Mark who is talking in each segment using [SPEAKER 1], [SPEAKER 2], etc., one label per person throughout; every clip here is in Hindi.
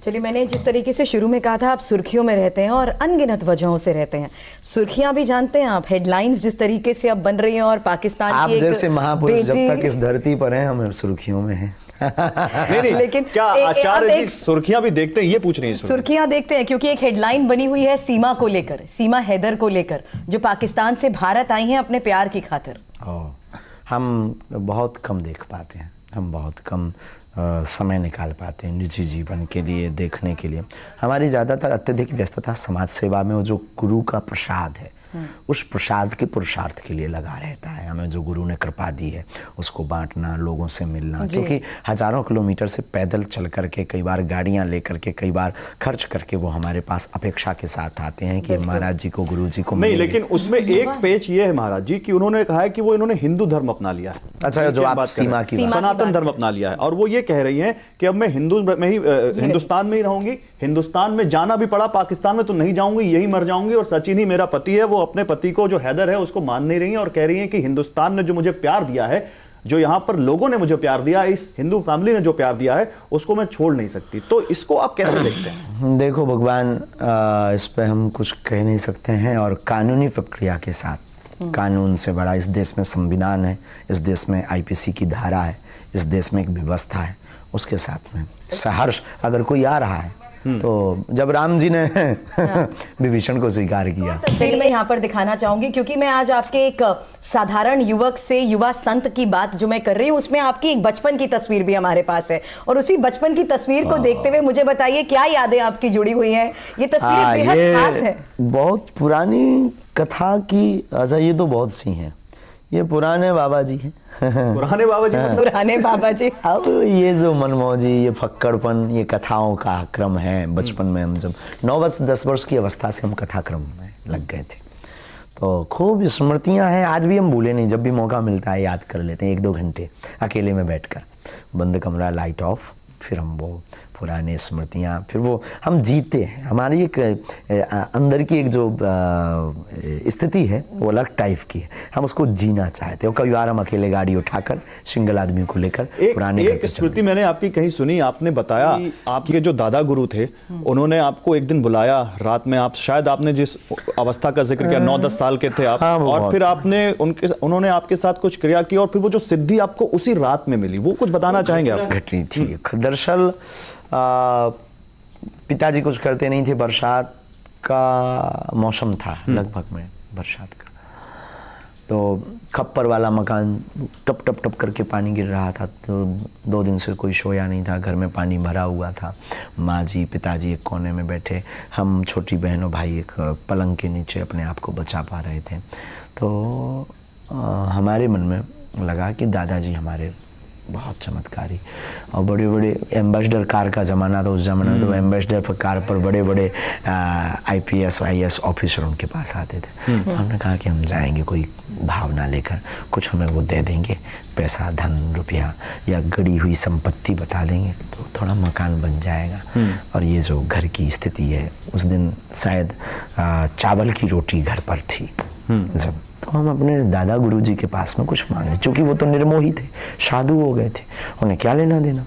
[SPEAKER 1] चलिए, मैंने जिस तरीके से शुरू में कहा था, आप सुर्खियों में रहते हैं और अनगिनत वजहों से रहते हैं। सुर्खियां भी जानते हैं आप, हेडलाइंस जिस तरीके से अब बन रही हैं, और पाकिस्तान
[SPEAKER 2] आप
[SPEAKER 1] की एक
[SPEAKER 2] जैसे महापुरुष जब
[SPEAKER 1] बेटी,
[SPEAKER 2] तक इस धरती पर हैं हम सुर्खियों में हैं।
[SPEAKER 3] नहीं,
[SPEAKER 1] लेकिन
[SPEAKER 3] क्या आचार्य जी सुर्खियां भी देखते हैं, ये पूछ रही हैं?
[SPEAKER 1] सुर्खियां देखते हैं क्योंकि एक हेडलाइन बनी हुई है सीमा को लेकर, सीमा हैदर को लेकर, जो पाकिस्तान से भारत आई हैं अपने प्यार की खातिर।
[SPEAKER 2] हम बहुत कम देख पाते हैं, हम बहुत कम समय निकाल पाते हैं निजी जीवन के लिए, देखने के लिए। हमारी ज़्यादातर अत्यधिक व्यस्तता समाज सेवा में वो जो गुरु का प्रसाद है, उस प्रसाद के पुरुषार्थ के लिए लगा रहता है। हमें जो गुरु ने कृपा दी है उसको बांटना, लोगों से मिलना, क्योंकि हजारों किलोमीटर से पैदल चल करके, कई बार गाड़ियां लेकर के, कई बार खर्च करके वो हमारे पास अपेक्षा के साथ आते हैं कि महाराज जी को, गुरु जी को
[SPEAKER 3] नहीं। लेकिन उसमें एक पेच ये है महाराज जी कि उन्होंने कहा है कि वो इन्होंने हिंदू धर्म अपना लिया है।
[SPEAKER 2] अच्छा, जो आप सीमा की
[SPEAKER 3] सनातन धर्म अपना लिया है, और वो ये कह रही हैं कि अब मैं हिंदुस्तान में ही रहूंगी, हिंदुस्तान में जाना भी पड़ा, पाकिस्तान में तो नहीं जाऊंगी, यही मर जाऊंगी। और सचिन ही मेरा पति है, वो अपने पति को जो हैदर है उसको मान नहीं रही हैं और कह रही हैं कि हिंदुस्तान ने जो मुझे प्यार दिया है, जो यहां पर लोगों ने मुझे प्यार दिया, इस हिंदू फैमिली ने जो प्यार दिया है, उसको मैं छोड़ नहीं सकती। तो इसको आप कैसे देखते हैं?
[SPEAKER 2] देखो भगवान, इस पे हम कुछ कह नहीं सकते हैं। और कानूनी प्रक्रिया के साथ, कानून से बड़ा इस देश में संविधान है, इस देश में आईपीसी की धारा है, इस देश में एक व्यवस्था है, उसके साथ में सहर्ष अगर कोई आ रहा है तो जब राम जी ने विभीषण को स्वीकार किया।
[SPEAKER 1] तस्वीर मैं यहाँ पर दिखाना चाहूंगी क्योंकि मैं आज आपके एक साधारण युवक से युवा संत की बात जो मैं कर रही हूँ, उसमें आपकी एक बचपन की तस्वीर भी हमारे पास है। और उसी बचपन की तस्वीर को देखते हुए मुझे बताइए क्या यादें आपकी जुड़ी हुई हैं? ये तस्वीर बेहद खास है।
[SPEAKER 2] बहुत पुरानी कथा की, अच्छा ये तो बहुत सी हैं, ये पुराने बाबा जी हैं।
[SPEAKER 3] पुराने बाबा जी,
[SPEAKER 1] पुराने बाबा जी।
[SPEAKER 2] अब ये जो मनमौजी, ये फक्कड़पन, ये कथाओं का क्रम है। बचपन में हम जब 9-10 वर्ष की अवस्था से हम कथा क्रम में लग गए थे, तो खूब स्मृतियां हैं। आज भी हम भूले नहीं, जब भी मौका मिलता है याद कर लेते हैं। 1-2 घंटे अकेले में बैठकर, बंद कमरा, लाइट ऑफ, फिर हम वो पुराने स्मृतियाँ, फिर वो हम जीते हैं। हमारी एक अंदर की एक जो स्थिति है वो अलग टाइप की है, हम उसको जीना चाहते हैं। कई बार हम अकेले गाड़ी उठाकर, सिंगल आदमी को लेकर पुराने
[SPEAKER 3] एक स्मृति मैंने आपकी कहीं सुनी, आपने बताया आपके जो दादा गुरु थे उन्होंने आपको एक दिन बुलाया रात में, आप शायद आपने जिस अवस्था का जिक्र किया 9-10 साल के थे आप, और फिर आपने उन्होंने आपके साथ कुछ क्रिया की और फिर वो जो सिद्धि आपको उसी रात में मिली, वो कुछ बताना चाहेंगे आप?
[SPEAKER 2] घटनी थी। दरअसल पिताजी कुछ करते नहीं थे, बरसात का मौसम था लगभग में, बरसात का, तो खप्पर वाला मकान, टप टप टप करके पानी गिर रहा था। तो 2 दिन से कोई सोया नहीं था, घर में पानी भरा हुआ था। माँ जी, पिताजी एक कोने में बैठे, हम छोटी बहन और भाई एक पलंग के नीचे अपने आप को बचा पा रहे थे। तो हमारे मन में लगा कि दादाजी हमारे बहुत चमत्कारी, और बड़े बड़े एम्बेसडर कार का ज़माना था उस ज़माने में, तो एम्बेसडर कार पर बड़े बड़े IPS IAS ऑफिसर उनके पास आते थे। हमने कहा कि हम जाएंगे, कोई भावना लेकर, कुछ हमें वो दे देंगे, पैसा, धन, रुपया या गड़ी हुई संपत्ति बता देंगे तो थोड़ा मकान बन जाएगा। और ये जो घर की स्थिति है, उस दिन शायद चावल की रोटी घर पर थी जब, तो हम अपने दादा गुरुजी के पास में कुछ मांगे, चूंकि वो तो निर्मोही थे, साधु हो गए थे, उन्हें क्या लेना देना।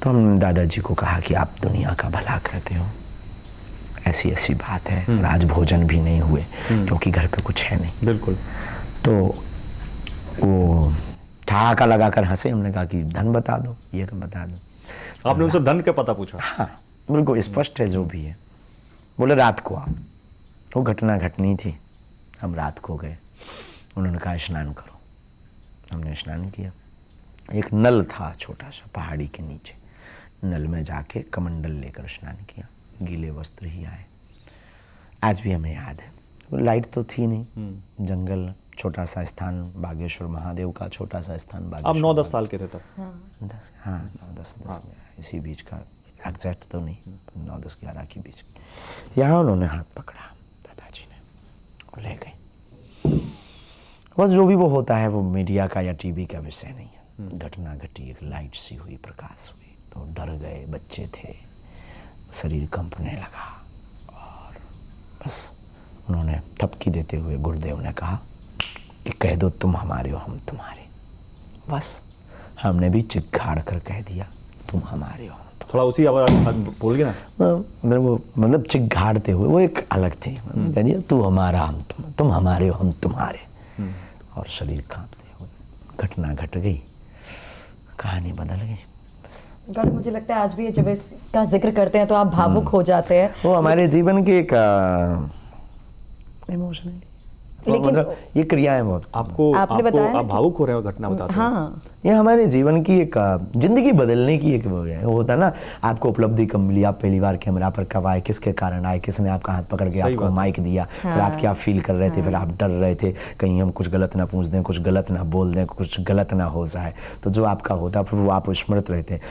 [SPEAKER 2] तो हम दादाजी को कहा कि आप दुनिया का भला करते हो, ऐसी ऐसी बात है, और आज भोजन भी नहीं हुए क्योंकि घर पे कुछ है नहीं।
[SPEAKER 3] बिल्कुल।
[SPEAKER 2] तो वो ठहाका लगाकर हंसे। हमने कहा कि धन बता दो, ये बता दो।
[SPEAKER 3] आपने उनसे धन का पता पूछा?
[SPEAKER 2] हाँ, बिल्कुल स्पष्ट है जो भी है। बोले रात को आओ। वो घटना घटनी थी, हम रात को गए। उन्होंने कहा स्नान करो, हमने स्नान किया। एक नल था छोटा सा पहाड़ी के नीचे, नल में जाके कमंडल लेकर स्नान किया, गीले वस्त्र ही आए। आज भी हमें याद है। लाइट तो थी नहीं, जंगल, छोटा सा स्थान, बागेश्वर महादेव का छोटा सा स्थान।
[SPEAKER 3] आप 9-10 साल के थे तब?
[SPEAKER 2] 9-10 इसी बीच का, एग्जैक्ट तो नहीं, 9-10-11 के बीच। यहाँ उन्होंने हाथ पकड़ा दादाजी ने और ले गए। बस जो भी वो होता है वो मीडिया का या टीवी का विषय नहीं है। घटना घटी, एक लाइट सी हुई, प्रकाश हुई, तो डर गए, बच्चे थे, शरीर कंपने लगा, और बस उन्होंने थपकी देते हुए गुरुदेव ने कहा कि कह दो तुम हमारे हो, हम तुम्हारे। बस हमने भी चिक्खाड़ कर कह दिया तुम हमारे हो, हम तुम्हारे।
[SPEAKER 3] थोड़ा उसी आवाज बोल गए ना।
[SPEAKER 2] मतलब चिघाड़ते हुए वो एक अलग थी, कह दिया तू हमारा हम तुम हमारे हो हम तुम्हारे, और शरीर कांपते हुए घटना घट गई, कहानी बदल गई।
[SPEAKER 1] गौरव, मुझे लगता है आज भी जब इसका जिक्र करते हैं तो आप भावुक हो जाते हैं।
[SPEAKER 2] वो हमारे जीवन की एक इमोशनली,
[SPEAKER 1] लेकिन
[SPEAKER 2] मतलब ये क्रियाएं बहुत
[SPEAKER 1] आपने बताया ना
[SPEAKER 3] आप भावुक हो रहे हो घटना बताते हैं।
[SPEAKER 1] हाँ,
[SPEAKER 2] ये हमारे जीवन की एक जिंदगी बदलने की एक वो है, वो होता है ना, आपको उपलब्धि कब मिली, आप पहली बार कैमरा पर कब आए, किसके कारण आए, किसने आपका हाथ पकड़ के आपको माइक दिया, फिर आप क्या फील कर रहे थे, फिर आप डर रहे थे कहीं हम कुछ गलत ना पूछ दें, कुछ गलत ना बोल दें, कुछ गलत ना हो जाए, तो जो आपका होता फिर वो आप स्मृत रहते हैं।